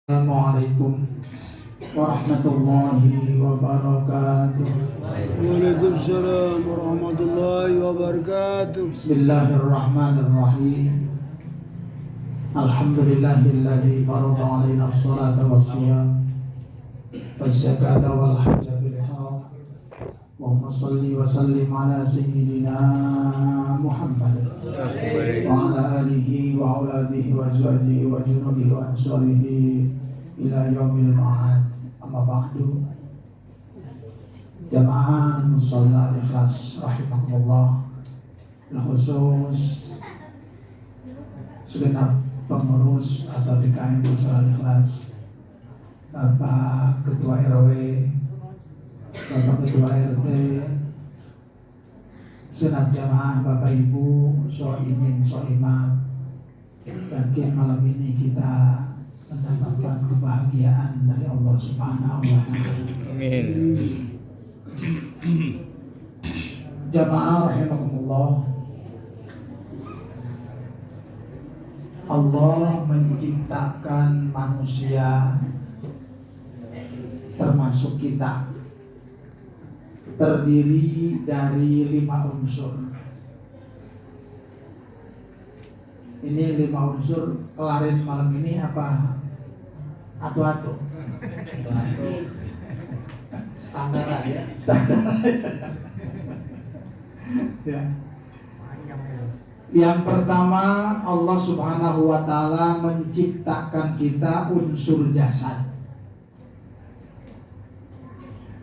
Assalamualaikum warahmatullahi wabarakatuh. Waalaikumsalam warahmatullahi wabarakatuh. Bismillahirrahmanirrahim. Alhamdulillahilladzi farada 'alaina as-salata was-siyam waz-zakata wal hajja bil ihram. Allahumma shalli wa sallim ala sayyidina Muhammad wa ala alihi wa auladihi wa azwajihi wa junudihi wa ansarihi ila yaumil ma'ad. Amma ba'du. Jamaah musalla ikhlas rahimakumullah, khusus segenap pengurus atau DKM musalla ikhlas, Bapak Ketua RW, Bapak Ketua RT, senat jamaah, Bapak Ibu, soimin, soimat. Yakin malam ini kita mendapatkan kebahagiaan dari Allah Subhanahu wa Ta'ala. Amin. Jamaah rahimakumullah, Allah menciptakan manusia termasuk kita terdiri dari 5 unsur. Ini 5 unsur kelarin malam ini apa? Atu-atu. Standar aja. Standar aja. Ya. Yang pertama, Allah Subhanahu wa Ta'ala menciptakan kita unsur jasad.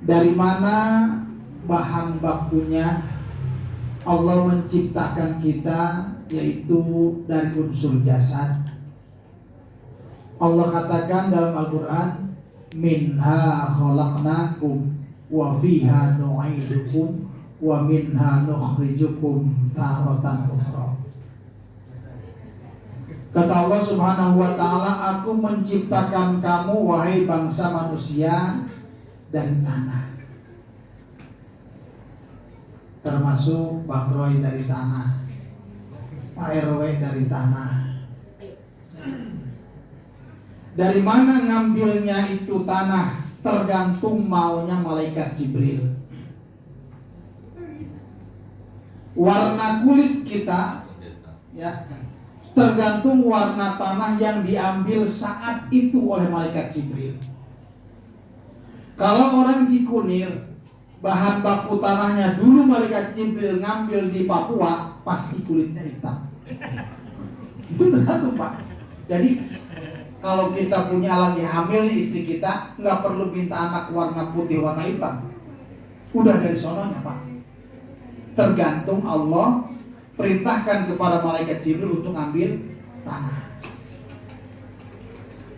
Dari mana bahan bakunya? Allah menciptakan kita yaitu dari unsur jasad. Allah katakan dalam Al-Quran, minha khalaqnakum wa fiha nu'idukum wa minha nukhrijukum taratan ukhra. Kata Allah Subhanahu wa Ta'ala, aku menciptakan kamu wahai bangsa manusia dari tanah, termasuk Bang Roy dari tanah, Pak RW dari tanah. Dari mana ngambilnya itu tanah? Tergantung maunya malaikat Jibril. Warna kulit kita, ya, tergantung warna tanah yang diambil saat itu oleh malaikat Jibril. Kalau orang Cikunir, bahan baku tanahnya dulu malaikat Jibril ngambil di Papua, pasti kulitnya hitam. Itu tergantung, Pak. Jadi kalau kita punya lagi hamil nih istri kita, nggak perlu minta anak warna putih, warna hitam. Udah dari sononya, Pak. Tergantung Allah perintahkan kepada malaikat Jibril untuk ambil tanah.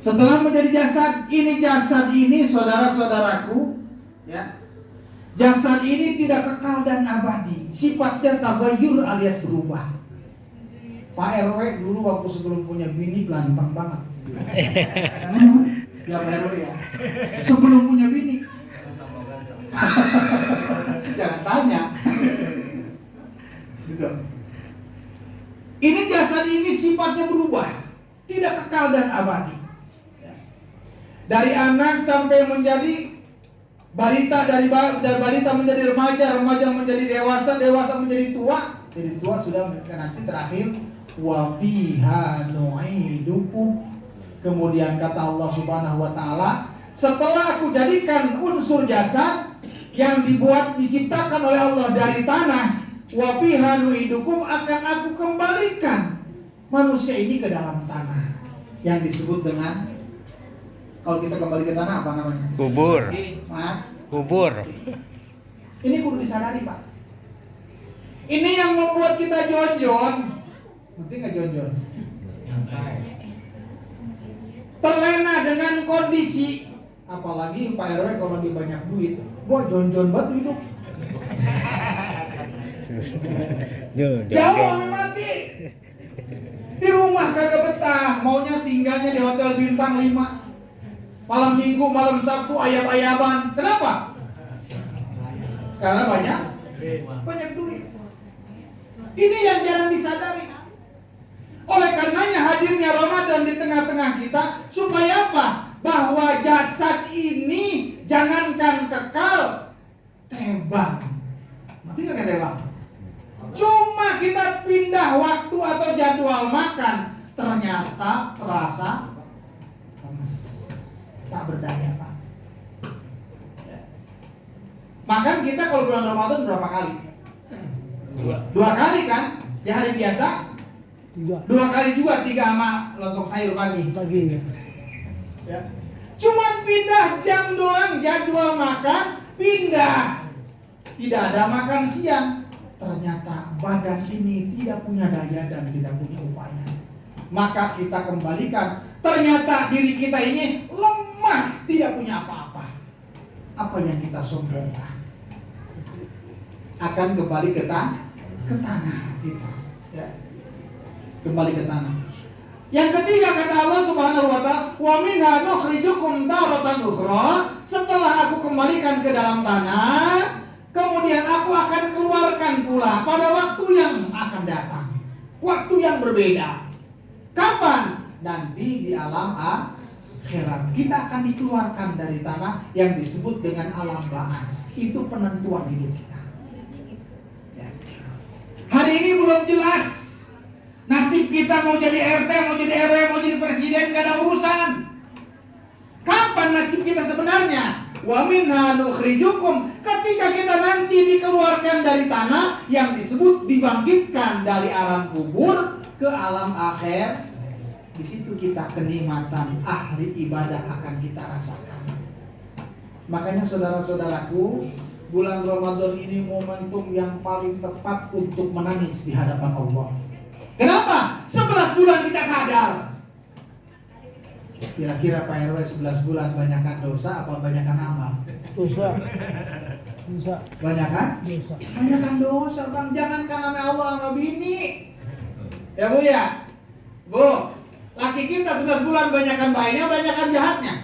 Setelah menjadi jasad ini saudara-saudaraku, ya. Jasad ini tidak kekal dan abadi. Sifatnya taghayyur alias berubah. Pak RW dulu waktu sebelum punya bini ganteng banget. Ya Pak RW ya. Sebelum punya bini. Jangan tanya. Gitu. Ini jasad ini sifatnya berubah, tidak kekal dan abadi. Dari anak sampai menjadi balita, dari balita menjadi remaja, remaja menjadi dewasa, dewasa menjadi tua, jadi tua sudah nanti terakhir wa fiha nu'idukum. Kemudian kata Allah Subhanahu wa Ta'ala, setelah aku jadikan unsur jasad yang dibuat diciptakan oleh Allah dari tanah, wa fiha nu'idukum, akan aku kembalikan manusia ini ke dalam tanah, yang disebut dengan, kalau kita kembali ke tanah apa namanya? Kubur. Kubur. Ini kudu disadari, Pak. Ini yang membuat kita jonjon. Ngerti nggak jonjon? Terlena dengan kondisi. Apalagi Pak RW kalau lagi banyak duit, gua jonjon banget hidup. Jauh sampai mati. Di rumah kagak betah, maunya tinggalnya di hotel bintang 5. Malam Minggu, malam Sabtu ayab-ayaban. Kenapa? Karena banyak duit. Ini yang jarang disadari. Oleh karenanya hadirnya Ramadan di tengah-tengah kita supaya apa? jasad ini jangankan kekal, tebang. Mati nggak tebang? Cuma kita pindah waktu atau jadwal makan, ternyata terasa lemes, tak berdaya Pak. Makan kita kalau bulan Ramadan berapa kali? Dua kali kan? Di hari biasa? 2 kali juga, 3 sama lontong sayur pagi. Ya. Cuma pindah jam doang, jadwal makan pindah. Tidak ada makan siang. Ternyata badan ini tidak punya daya dan tidak punya upaya. Maka kita kembalikan. Ternyata diri kita ini lemah, tidak punya apa-apa. Apa yang kita sombongkan akan kembali ke tanah kita. Ya. Kembali ke tanah. Yang ketiga kata Allah Subhanahu wa ta'ala, wa minha nukhrijukum taratan ukhra. Setelah aku kembalikan ke dalam tanah, kemudian aku akan keluarkan pula pada waktu yang akan datang. Waktu yang berbeda. Kapan? Nanti di alam akhirat. Kita akan dikeluarkan dari tanah yang disebut dengan alam ba'as. Itu penentuan hidup kita. Ya. Hari ini belum jelas nasib kita, mau jadi RT, mau jadi RW, mau jadi presiden, gak ada urusan. Kapan nasib kita sebenarnya? Wa minha nukhrijukum. Ketika kita nanti dikeluarkan dari tanah yang disebut dibangkitkan dari alam kubur ke alam akhir, di situ kita kenikmatan ahli ibadah akan kita rasakan. Makanya saudara-saudaraku, bulan Ramadan ini momentum yang paling tepat untuk menangis di hadapan Allah. Kenapa? 11 bulan kita sadar. Kira-kira Pak RW 11 bulan banyakkan dosa apa banyakkan amal? Dosa. Banyakkan? Dosa. Banyakkan dosa Bang. Jangankan sama Allah sama bini. Ya Bu ya? Bu, laki kita 11 bulan banyakkan baiknya, banyakkan jahatnya?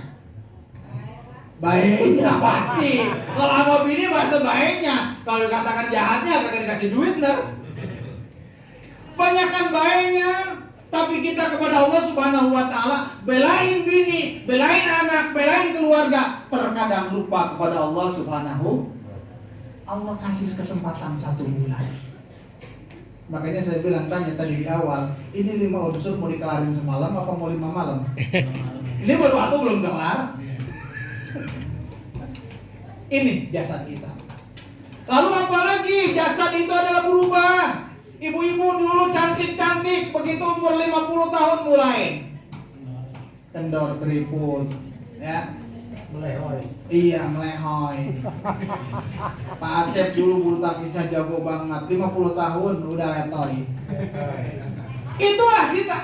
Baiknya pasti. Kalau sama bini bahasa baiknya. Kalau dikatakan jahatnya akan dikasih duit ntar. Banyakkan baiknya, tapi kita kepada Allah Subhanahu wa ta'ala belain bini, belain anak, belain keluarga, terkadang lupa kepada Allah Subhanahu. Allah kasih kesempatan 1 bulan. Makanya saya bilang, tanya tadi di awal, ini 5 unsur mau dikelarin semalam apa mau 5 malam? Ini baru waktu belum kelar. Ini jasad kita. Lalu apalagi jasad itu adalah berubah. Ibu-ibu dulu cantik-cantik, begitu umur 50 tahun mulai kendor keriput, ya. Melehoy. Iya, melehoy. Pak Asep dulu bulu tangkisnya jago banget, 50 tahun udah letoy. Itulah kita.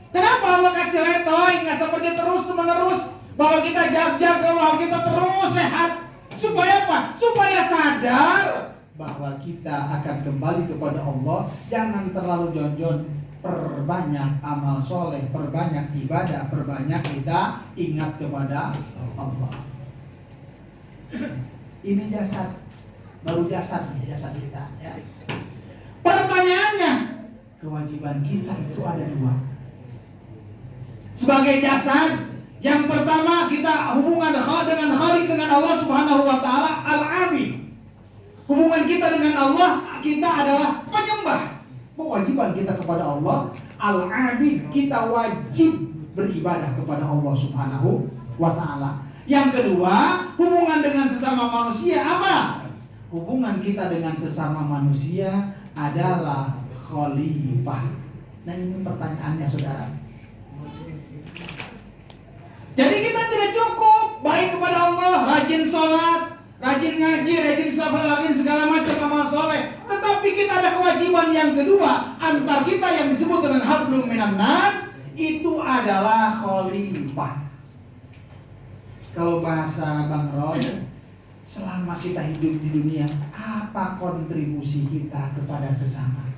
Kenapa Allah kasih letoy? Nggak seperti terus menerus bahwa kita jag-jag, bahwa kita terus sehat. Supaya apa? Supaya sadar bahwa kita akan kembali kepada Allah. Jangan terlalu jon-jon. Perbanyak amal soleh, perbanyak ibadah, perbanyak kita ingat kepada Allah. Ini jasad, baru jasad kita, ya. Pertanyaannya, kewajiban kita itu ada 2. Sebagai jasad, yang pertama kita hubungan dengan Khalik, dengan Allah Subhanahu wa ta'ala, al-abid. Hubungan kita dengan Allah, kita adalah penyembah. Kewajiban kita kepada Allah, al-abid, kita wajib beribadah kepada Allah Subhanahu wa ta'ala. Yang kedua, hubungan dengan sesama manusia apa? Hubungan kita dengan sesama manusia adalah khalifah. Nah, ini pertanyaannya saudara. Jadi kita tidak cukup baik kepada Allah, rajin sholat, rajin ngaji, rajin sabar, rajin segala macam amal soleh. Tetapi kita ada kewajiban yang kedua, antar kita yang disebut dengan hablum minan nas, itu adalah khalifah. Kalau bahasa Bang Ron, selama kita hidup di dunia, apa kontribusi kita kepada sesama?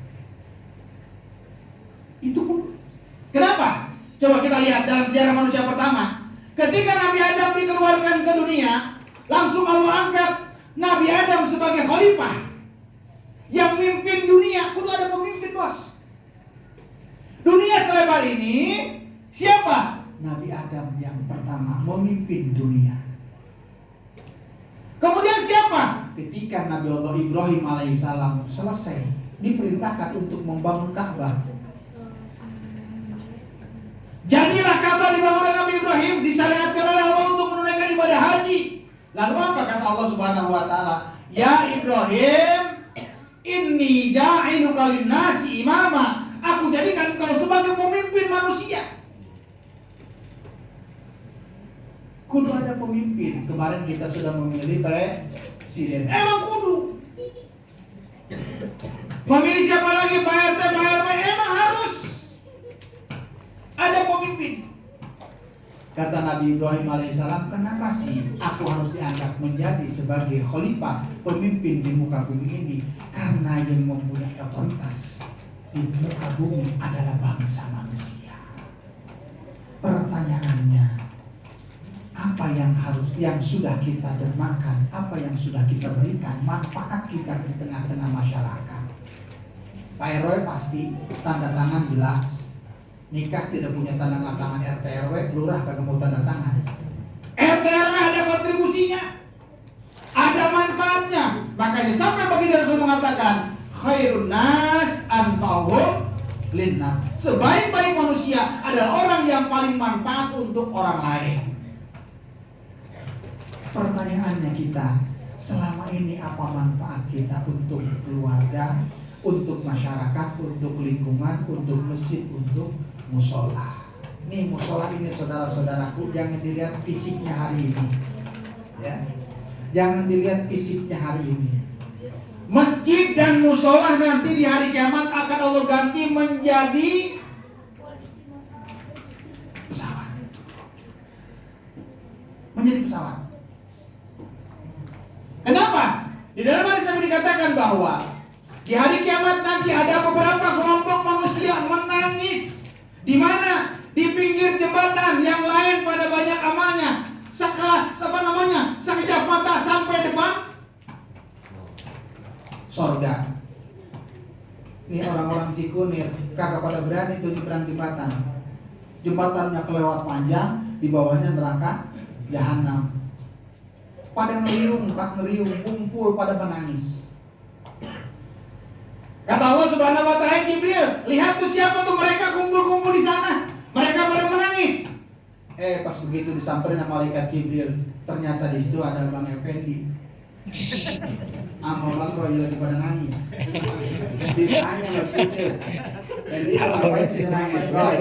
Itu pun. Kenapa? Coba kita lihat dalam sejarah manusia pertama. Ketika Nabi Adam dikeluarkan ke dunia, langsung Allah angkat Nabi Adam sebagai khalifah yang mimpin dunia. Kudu ada pemimpin, bos. Dunia selebar ini siapa? Nabi Adam yang pertama ulama memimpin dunia. Kemudian siapa? Ketika Nabi Allah Ibrahim alaihissalam selesai diperintahkan untuk membangun Ka'bah. Jadilah Ka'bah dibangun oleh Nabi Ibrahim, disyariatkan oleh Allah untuk menunaikan ibadah haji. Lalu apa kata Allah Subhanahu wa taala? Ya Ibrahim, inni ja'iluka lin-nasi imama. Aku jadikan kau sebagai pemimpin manusia. Kudu ada pemimpin. Kemarin kita sudah memilih presiden. Emang kudu. Memilih siapa lagi? Pak RT, Pak RW. Emang harus ada pemimpin. Kata Nabi Ibrahim alaihissalam, kenapa sih aku harus diangkat menjadi sebagai khalifah, pemimpin di muka bumi ini? Karena yang mempunyai otoritas di muka bumi adalah bangsa manusia. Pertanyaannya, apa yang sudah kita dermakan, apa yang sudah kita berikan, manfaat kita di tengah-tengah masyarakat. Pak RW pasti tanda tangan jelas. Nikah tidak punya tanda tangan RT RW, lurah kagak mau tanda tangan. RT RW ada kontribusinya, ada manfaatnya. Makanya sampai baginda Rasul mengatakan, khairun nas anfa'uhum linnas. Sebaik-baik manusia adalah orang yang paling manfaat untuk orang lain. Pertanyaannya kita, selama ini apa manfaat kita untuk keluarga, untuk masyarakat, untuk lingkungan, untuk masjid, untuk musola? Nih musola ini saudara-saudaraku, jangan dilihat fisiknya hari ini, ya, jangan dilihat fisiknya hari ini. Masjid dan musola nanti di hari kiamat akan Allah ganti menjadi pesawat, menjadi pesawat. Kenapa? Di dalam hadis Nabi dikatakan bahwa di hari kiamat nanti ada beberapa kelompok manusia menangis. Di mana? Di pinggir jembatan, yang lain pada banyak amalnya. Sekelas sekejap mata sampai depan sorga. Ini orang-orang Cikunir kagak pada berani tuh nyebrang jembatan. Jembatannya kelewat panjang, di bawahnya neraka jahanam. Pada ngeriung, kumpul pada menangis. Kata Allah Subhanahu wa taala, Jibril, lihat tuh siapa tuh mereka kumpul-kumpul di sana. Mereka pada menangis. Pas begitu disamperin sama malaikat Jibril, ternyata di situ ada Bang Effendi. Sama Bang Roy lagi pada nangis. Ditanya sama Jibril. Dan dia nangis. Roy,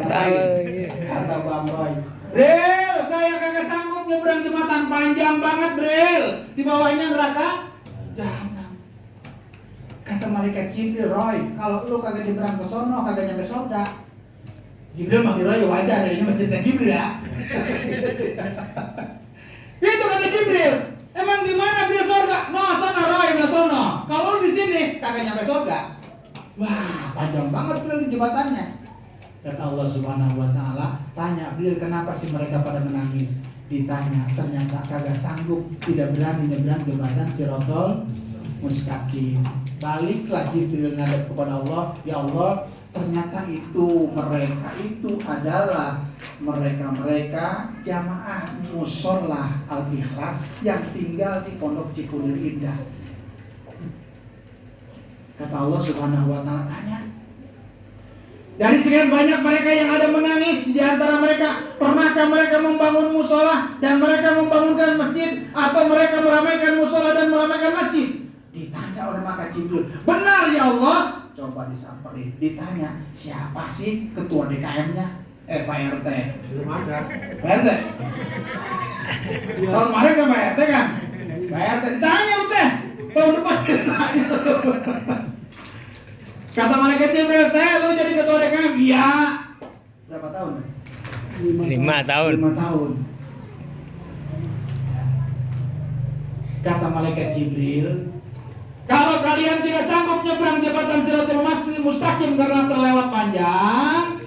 kata Bang Roy, Bril, saya kagak sanggup nyebrang jembatan, panjang banget Bril. Di bawahnya neraka jahanam. Kata malaikat Jibril, Roy, kalau lu kagak nyebrang ke sono, kagak nyampe surga. Jibril manggil Roy, wajar ya, ini menceritakan Jibril ya. Itu kata Jibril, emang di mana Bril surga? No, sana Roy, no sono. Kalau di sini kagak nyampe surga. Wah, panjang banget Bril di jembatannya. Kata Allah Subhanahu wa taala, tanya Bril, kenapa sih mereka pada menangis? Ditanya, ternyata kagak sanggup, tidak berani nyebrang jembatan Shirathul Mustaqim. Baliklah Jibril ngadep kepada Allah, ya Allah, ternyata mereka itu adalah mereka jamaah musola Al-Ikhlas yang tinggal di Pondok Cikunir Indah. Kata Allah Subhanahu wa taala, tanya, dari sekian banyak mereka yang ada menangis, di antara mereka, pernahkah mereka membangun musola dan mereka membangunkan masjid, atau mereka meramaikan musola dan meramaikan masjid? Ditanya oleh malaikat Jibril, benar ya Allah. Coba disamperin, ditanya, siapa sih ketua DKM-nya? Pak RT. Belum ada. Pak RT. Tahun kemarin kan Pak RT kan? Pak RT ditanya udah. Tahun depan ditanya. Kata malaikat Jibril, lu jadi ketua DKM? Iya. Berapa tahun? 5 tahun. 5 tahun. Kata malaikat Jibril, kalau kalian tidak sanggup nyebrang jembatan Shirathul Mustaqim karena terlewat panjang,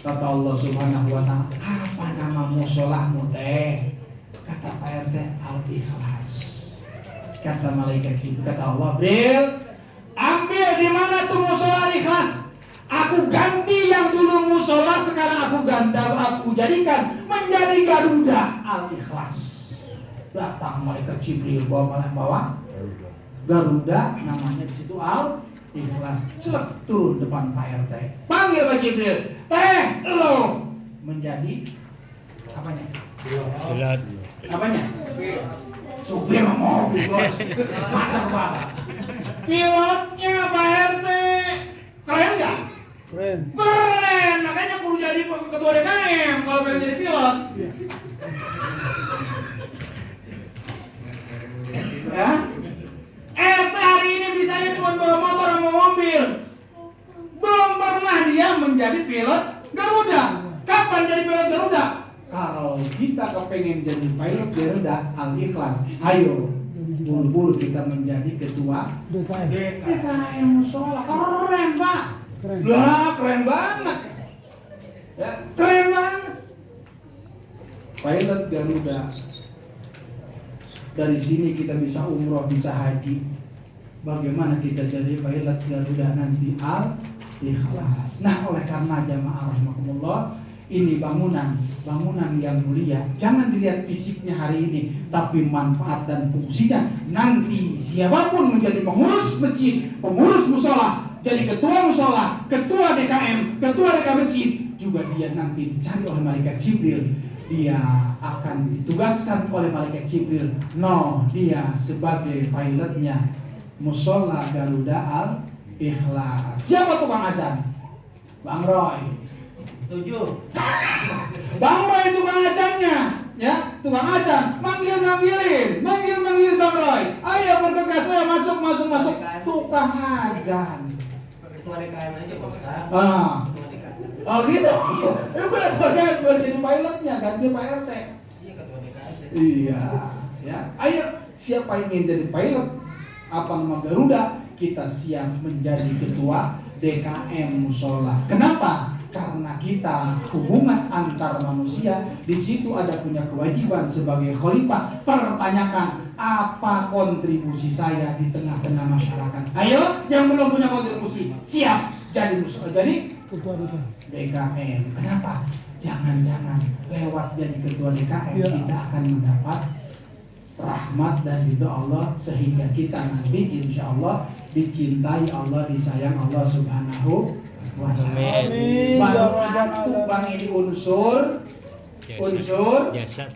kata Allah Subhanahu wa taala, apa nama musholahmu teh? Kata Pak RT, Al-Ikhlas. Kata malaikat Jibril, kata Allah, Bril, ambil di mana tuh mushola Al-Ikhlas? Aku ganti yang dulu mushola, sekarang aku jadikan menjadi Garuda Al-Ikhlas. Datang malaikat Jibril bawa Garuda, namanya di situ Al-Ikhlas. Celek turun depan Pak RT. Panggil Pak Jibril, teh lo menjadi apanya? Pilot. Apanya? Supir mobil bos. Masa Pak? Pilotnya Pak RT. Keren nggak? Keren. Keren, makanya kudu jadi ketua DKM kalau pengen jadi pilot. Ya? Hari ini bisanya cuma bawa motor sama mobil. Belum pernah dia menjadi pilot Garuda. Kapan jadi pilot Garuda? Kalau kita kepengen jadi pilot Garuda Al-Ikhlas, ayo buru-buru kita menjadi ketua DKM Musola. Keren Pak. Keren. Lah keren banget. Ya, keren banget. Pilot Garuda. Dari sini kita bisa umroh, bisa haji. Bagaimana kita jadi pilot Garuda nanti Al-Ikhlas. Nah, oleh karena jamaah rahimakumullah, ini bangunan yang mulia. Jangan dilihat fisiknya hari ini, tapi manfaat dan fungsinya nanti siapapun menjadi pengurus masjid, pengurus musola, jadi ketua musola, ketua DKM masjid, juga dia nanti dicari oleh malaikat Jibril. Dia akan ditugaskan oleh malaikat Jibril. Dia sebagai pilotnya musola Garuda Al-Ikhlas. Siapa tukang azan? Bang Roy. Setuju. Bang Roy tukang azannya, ya, tukang azan. Manggil Bang Roy. Ayo bergegas, ayo masuk. Tukang azan. Ketua DKM aja Pak Ustaz. Ah. Oh gitu. Gue jadi pilotnya, ganti Pak RT. Iya ketua DKM. Iya, ya. Ayo, siapa yang ingin jadi pilot Garuda, kita siap menjadi ketua DKM Musola. Kenapa? Karena kita hubungan antar manusia, di situ ada punya kewajiban sebagai khalifah. Pertanyakan apa kontribusi saya di tengah-tengah masyarakat. Ayo, yang belum punya kontribusi siap jadi musola, jadi Ketua DKM. Kenapa? Jangan-jangan lewat jadi ketua DKM kita akan mendapat rahmat dan ridho Allah, sehingga kita nanti insya Allah dicintai Allah, disayang Allah Subhanahu wa ta'ala. Amin. Baru satu Bang ini unsur jasad,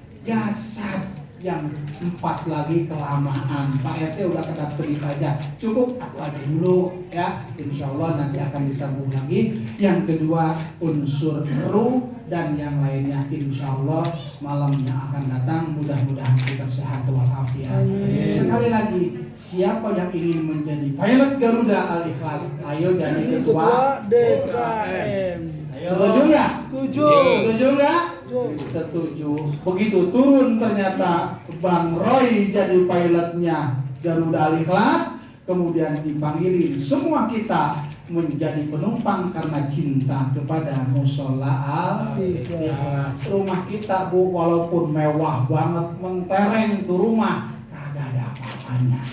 yang 4 lagi kelamaan. Pak RT udah kena beri pajak, cukup atau aja dulu ya. Insya Allah nanti akan disambung lagi. Yang kedua unsur ruh, dan yang lainnya insya Allah malam yang akan datang mudah-mudahan kita sehat walafiat. Sekali lagi, siapa yang ingin menjadi pilot Garuda Al-Ikhlas, ayo jadi ketua DKM. Setuju nggak? Setuju nggak? Setuju. Begitu turun ternyata Bang Roy jadi pilotnya Garuda Al-Ikhlas, kemudian dipanggilin semua kita menjadi penumpang karena cinta kepada musola Al-Ikhlas. Rumah kita Bu, walaupun mewah banget, mentereng itu rumah, kagak ada apa-apanya.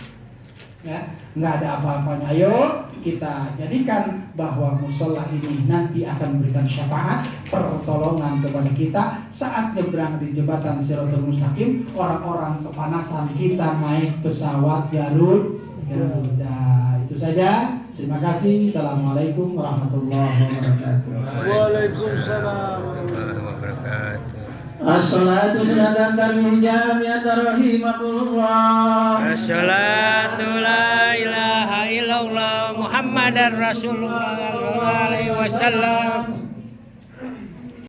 Ya, nggak ada apa-apanya. Ayo kita jadikan bahwa musola ini nanti akan memberikan syafaat, pertolongan kepada kita saat nyebrang di jembatan Shiratal Mustaqim. Orang-orang kepanasan, kita naik pesawat Garuda. Itu saja. Terima kasih. Assalamualaikum warahmatullahi wabarakatuh. Waalaikumsalam. Warahmatullahi wabarakatuh. As-salatu sedangkan kami jami'at rahimakumullah. Assalatu la ilaha illallah Muhammadar Rasulullah sallallahu alaihi wasallam.